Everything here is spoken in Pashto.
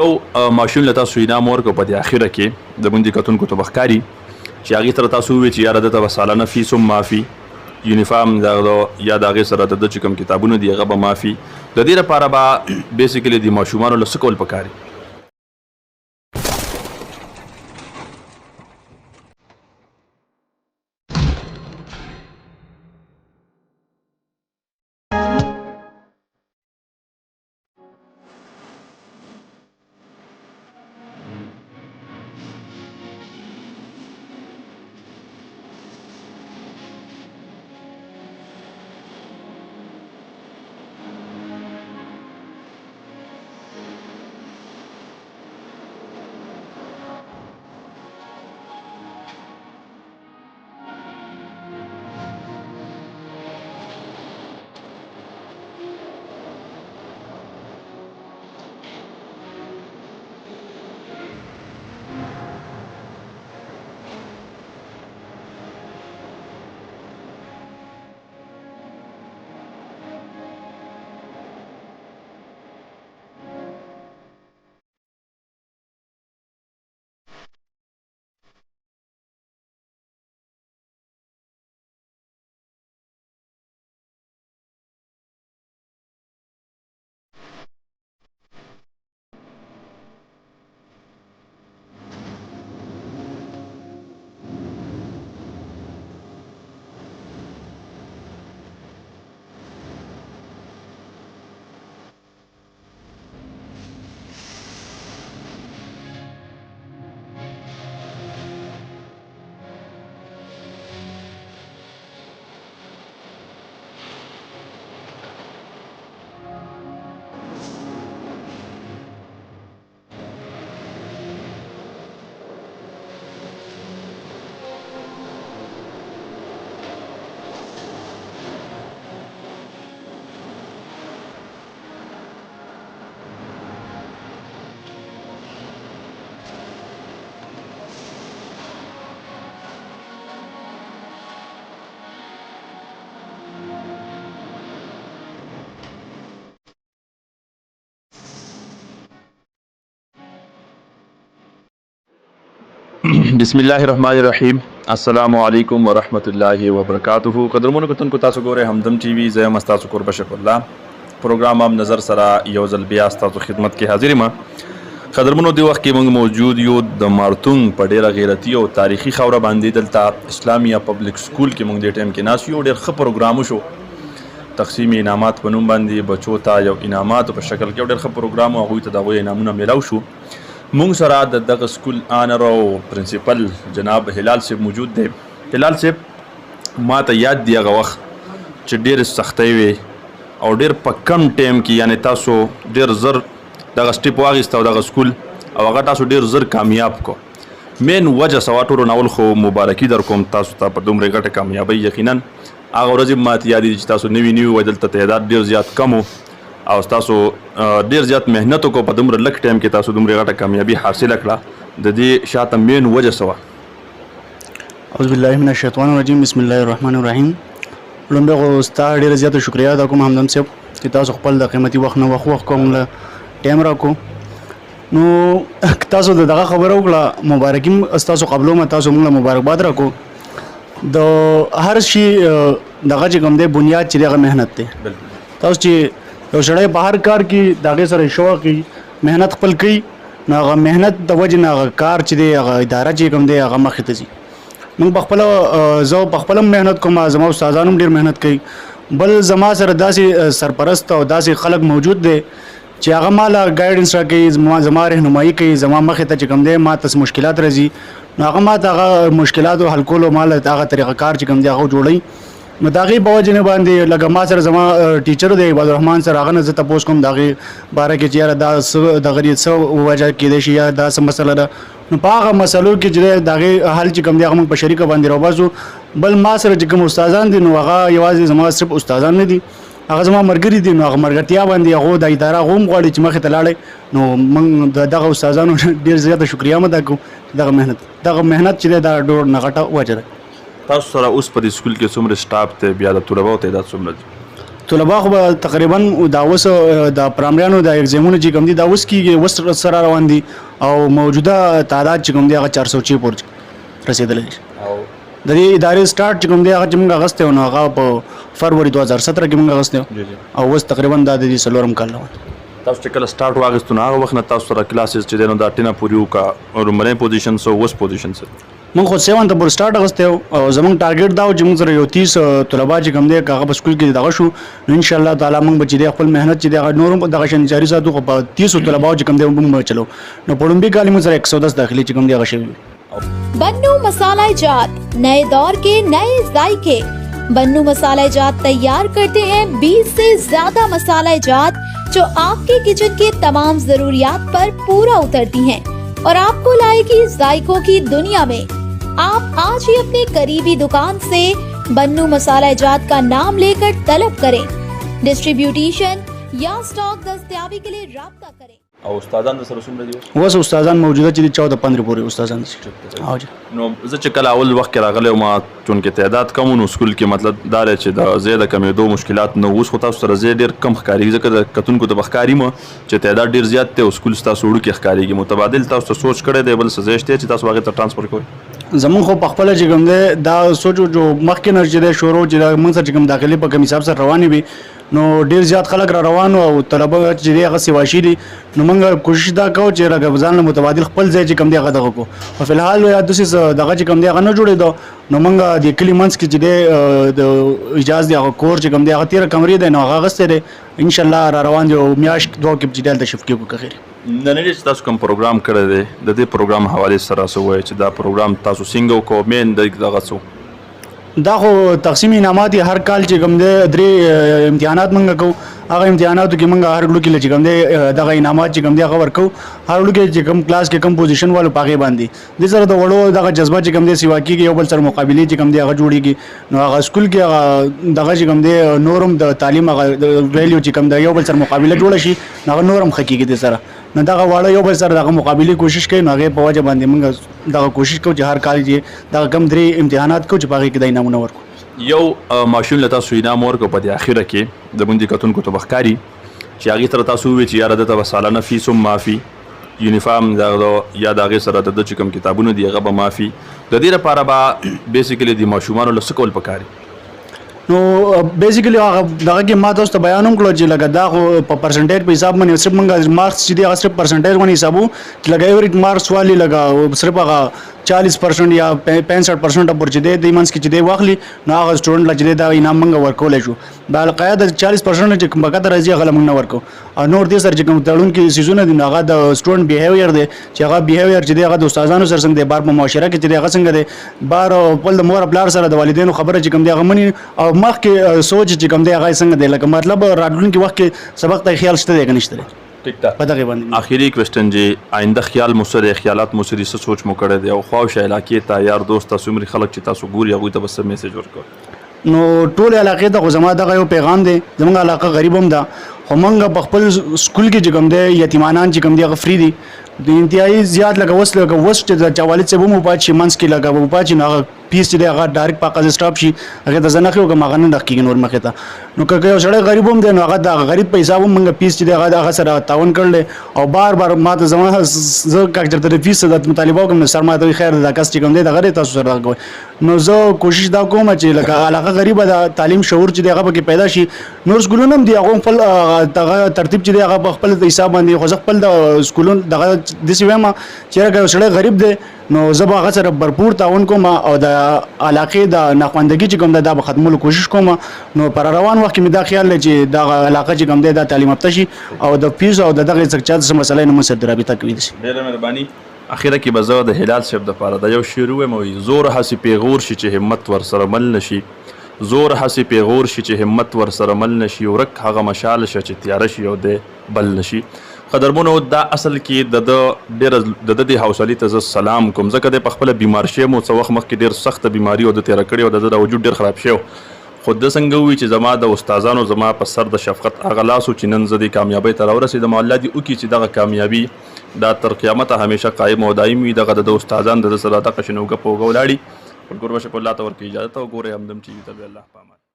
یو ماشوم له تاسو انعام ورکړو په دې اخره کې د مونږ کتونکو ته به ښکاري چې هغې سره تاسو ووایئ چې یاره دته به سالانه فیس هم معافي یونیفارم یا د هغې سره د چې کوم کتابونه دي هغه به معافي د دې لپاره به بیسیکلي د ماشومانو له څه کول پکار دي؟ بسم الله الرحمن الرحیم. السلام علیکم ورحمۃ اللہ وبرکاتہ. قدرمنو کتونکو تاسو ګورئ همدم ټي وي. زه یم ستاسو کور بشر الله. پروګرام هم نظر سره یو ځل بیا ستاسو خدمت کې حاضر یم. قدرمنو دې وخت کې موږ موجود یو د مارتونګ په ډېره غیرتي او تاریخي خاوره باندې دلته اسلامیه پبلک سکول کې موږ دې ټایم کې ناست یو. ډېر ښه پروګرام وشو. تقسیم انعامات په نوم باندې بچو ته یو انعاماتو په شکل کې ډېر ښه پروګرام و. هغوی ته د هغوی انعامونه میلاو شو. مونږ سره د دغه سکول آنر او پرنسپل جناب هلال صاحب موجود دی. هلال صاحب ما ته یاد دی هغه وخت چې ډېرې سختۍ وې او ډېر په کم ټایم کې یعنې تاسو ډېر زر دغه سټیپ واخیسته او دغه سکول او هغه تاسو ډېر زر کامیاب کو. مین وجه سوا ټولو ناول خو مبارکي در کوم تاسو ته په دومره ګټه کامیابۍ. یقینا هغه ورځې ما ته یاد دي چې تاسو نوي وای دلته تعداد ډېر زیات کم و او تاسو ډېر زیات محنت وکړو. په دومره لږ ټایم کې تاسو دومره غټه کامیابي حاصله کړه. د دې شاته مین وجه څه وه؟ اعوذ بالله من الشیطان الرجیم. بسم الله الرحمن الرحیم. لومبه خو ستا ډېره زیاته شکریا ادا کوم همدم صاحب چې تاسو خپل د قیمتي وخت نه وخت کوم له ټایم راکړو. نو تاسو دغه خبره وکړه مبارکي تاسو قبلومه تاسو موږ له مبارکباد راکړو. د هر شي دغه چې کوم دی بنیاد چې هغه محنت دی. تاسو چې یو سړی په هر کار کې د هغې سره شوق محنت خپل کوي نو هغه محنت د وجې نه هغه کار چې دی هغه اداره چې کوم دی هغه مخې ته ځي. موږ پخپله زه پخپله هم محنت کوم. زما استادان هم ډېر محنت کوي. بل زما سره داسې سرپرست او داسې خلک موجود دی چې هغه ما له ګایډنس راکوي زما رهنمایي کوي. زما مخې ته چې کوم دی ما ته مشکلات راځي نو هغه ما ته هغه مشکلاتو حل کولو ما له هغه طریقه کار چې کوم دی هغه جوړوي. نو د هغې په وجې نه باندې لکه ما سره زما ټیچر دی عبدالرحمن سر هغه نه زه تپوس کوم د هغې باره کې چې یاره دا څه دغه څه وجه کیدای شي یا دا څه مسله ده. نو په هغه مسلو کې چې د هغې حل چې کوم دی هغه موږ په شریکه باندې راوباسو. بل ما سره چې کوم استادان دي نو هغه یوازې زما صرف استادان نه دي هغه زما ملګري دي. نو هغه ملګرتیا باندې هغو د اداره هغه هم غواړي چې مخې ته لاړی. نو موږ د دغه استادانو ډېر زیاته شکریا هم ادا کوو. دغه محنت چې دی دا ډېر نه غټه وجه ده. تاسو سره اوس په دې سکول کې څومره سټاف دی بیا د طلباو تعداد څومره دي؟ طلبا خو تقریبا دا اوس د پرایمریانو د ایگزامونو چې کوم دي دا اوس کېږي اوس سره روان دي او موجوده تعداد چې کوم دی هغه 406 پورې رسېدلی او د دې ادارې سٹارټ چې کوم دی هغه چې موږ اغوستی نو هغه په فروری 2017 کې موږ اغوستی او اوس تقریبا دا د دې څلورم کال روان تاسو چې کله سٹارټ واغستو نو هغه وخت نه تاسو سره کلاسز چې دی نو دا 10 پورې وکړه او لومړی پوزیشن سو اوس پوزیشن سو موږ خو 7 ته پورې سٹارټ اغوستی او زموږ ټارګېټ دا و چې موږ سره یو 30 طلبا چې کوم دی هغه په سکول کې دغه شو نو انشاءالله تعالی موږ به چې دی خپل محنت چې دی هغه نورم دغه شان جاري ساتو خو په 30 طلباو چې کوم دی موږ چلو نو په لومړي کال موږ سره 110 داخلي چې کوم دی هغه شوي बन्नू मसाला जात नए दौर के नए जायके। बन्नू मसाला जात तैयार करते हैं 20 से ज्यादा मसाला जात जो आपके किचन के तमाम जरूरियात पर पूरा उतरती हैं और आपको लाएगी जायकों की दुनिया में। आप आज ही अपने करीबी दुकान से बन्नू मसाला जात का नाम लेकर तलब करें। डिस्ट्रीब्यूटेशन या स्टॉक दस्तयाबी के लिए राब्ता करें। او استادان د سره څومره دي اوس استادان موجوده چې 14-15 پورې استادان دي او نو زه چې کله اول وخت کې راغلی ما چونکې تعداد کم نو سکول کې مطلب دا دی چې د زیاده کمېدو مشکلات نه اوس خو تاسو سره زه ډېر کم ښکارېږي ځکه د کتونکو ته به ښکاري م چې تعداد ډېر زیات دی او سکول ستاسو وړوکی ښکارېږي متبادل تاسو ته سوچ کړی دی بل څه ځای شته چې تاسو هغې ته ټرانسفر کوئ زمون خو په خپل چې کوم دی دا سوچ جو مخکې نه چې دی شروع چې موږ سره چې کوم داخلي په کوم حساب سره روانې وي نو ډیر زیات خلک را روان او طلبه چې دی هغه سیواشي دي نو موږ کوشش دا کوو چې راګه ځان له متبادل خپل ځای چې کوم دی هغه دغه کو او په الحال یا داسې دغه چې کوم دی هغه نه جوړېدو نو موږ د کلي منځ کې چې دی د اجازه دی هغه کور چې کوم دی هغه 13 کمرې دی نو هغه اغوستی دی انشاءالله را روان دی او میاشت دوه کې چې دی هلته شفت کېږو که خیر نننې چې تاسو کوم پروګرام کړی دی د دې پروګرام حوالې سره څه وایي چې دا پروګرام تاسو څنګه وکړو مین دغه څه دا خو تقسیم انعامات هر کال چې کوم دی درې امتحانات موږ کوو هغه امتحاناتو کې موږ هر ګلو کې چې کوم دی دغه انعامات چې کوم دی هغه ورکوو هر ګلو کې چې کوم کلاس کې کوم پوزیشن والو په هغې باندې دې سره د وړو دغه جذبه چې کوم دی سیوا کېږي یو بل سره مقابلې چې کوم دی هغه جوړېږي نو هغه سکول کې هغه دغه چې کوم دی نورم د تعلیم هغه ویلیو چې کوم دی یو بل سره مقابله جوړه شي نو هغه نورم ښه کېږي دې سره نو دغه واړه یو بل سره دغه مقابلې کوشش کوي نو هغې په وجه باندې موږ دغه کوشش کوو چې هر کال چې دغه کم درې امتحانات کوو چې په هغې کې دا انعامونه ورکړو یو ماشوم له تاسو انعام ورکړو په دې اخره کې د بندي کتونکو ته به ښکاري چې هغې سره تاسو ووایئ چې یاره دته به سالانه فیس هم معافي یونیفارم دغه یا د هغې سره د ده چې کوم کتابونه دي هغه به معافي د دې لپاره به بیسیکلي د ماشومانو له څه کول پکار نو بیسیکلی هغه دغه کې ما تاسو ته بیان هم کړو چې لکه دا خو په پرسنټیج په حساب باندې صرف موږ مارکس چې دی هغه صرف پرسنټیج باندې حسابو چې لکه ایوریج مارکس والی لکه صرف هغه 40% یا 65% پورې چې دی د منځ کې چې دی واخلي نو هغه سټوډنټ له چې دی دا انعام موږ ورکولی شو دا القاعده 40% چې کوم بقدر راځي هغه موږ نه ورکو او نور دې سره چې کوم تړونکي څیزونه دي نو هغه د سټوډنټ بیهیویر دی چې هغه بیهیویر چې دی هغه د استادانو سره څنګه دی بار په معاشره کې چې دی هغه څنګه دی بار خپل د مور پلار سره د والدینو خبره چې کوم دی هغه مني او مخکې سوچ چې کوم دی هغه څنګه دی لکه مطلب راتلونکي وخت کې سبق ته خیال شته دی که نشته دی ٹھیک ده په دغې باندې آخري کوېسچن جی آینده خیال مو سره خیالات مو سره څه سوچ مو کړی دی او خواوشه علاقې ته یار دوست تاسو عمري خلک چې تاسو ګوري هغوی ته به څه میسیج ورکړو نو ټول علاقې ته خو زما دغه یو پیغام دی زموږ علاقه غریب هم ده خو موږ په خپل سکول کې چې کوم دی یتیمانان چې کوم دی هغه فری دي د انتهایي زیات لکه اوس چې د چا والد صاحب هم وپات شي منځ کې لکه وپات شي نو هغه فیس چې دی هغه ډایرکټ په قضا سټاپ شي هغې ته زه نښې وکړم هغه نه ډک کېږي نور مخې ته نو که یو سړی غریب هم دی نو هغه د غریب په حساب هم موږ فیس چې دی هغه سره تعاون کړلی او بار بار ما ته زما زه که چېرته د فیس د مطالبه وکړم نو سر ما ته وایي خیر دا کس چې کوم دی دغه دی تاسو سره دغه کوئ نو زه کوشش دا کوم چې لکه علاقه غریبه ده تعلیم شعور چې دی هغه پکې پیدا شي نور سکولونه هم دي هغه خپل دغه ترتیب چې دی هغه په خپل حساب باندې خو زه خپل د سکولونو دغه داسې وایم چې هغه یو سړی غریب دی نو زه به هغه سره भरपूर تعاون کوم او د علاقې د ناخواندګي چې کوم دا به ختمولو کوشش کوم نو پر روان وخت کې مې دا خیال دی چې دا علاقه چې کوم دی دا تعلیم یافته شي او د فیس او د دغه څه څه مسله نه مسد رابطه کوي ډېره مهرباني اخیره کې به زه د هلال صاحب دپاره د یو شعر ووایم وایي زور هسې پیغور شي چې همت ورسره مل نشي زور هسې پیغور شي چې همت ورسره مل نشي ورک هغه مشال شه چې تیاره شي او دی بل نشي قدرمنو دا اصل کې د ډېر د دې حوصلې ته زه سلام کوم ځکه دی په خپله بیمار شوی م څه وخت مخکې ډېر سخته بیماري او د تېره کړې او د ده د وجود ډېر خراب شوی خو ده څنګه ووایي چې زما د استادانو زما په سر د شفقت هغه لاس و چې نن زه دې کامیابۍ ته راورسېدم الله دې وکړي چې دغه کامیابي دا تر قیامته همیشه قایم او دایم وي دغه د استادان د ده سره دغه شنو ګپ وګه ولاړي خپل ګور بشه په الله ته ورکړي اجازه ته وګورئ همدم ټي وي ته الله په امان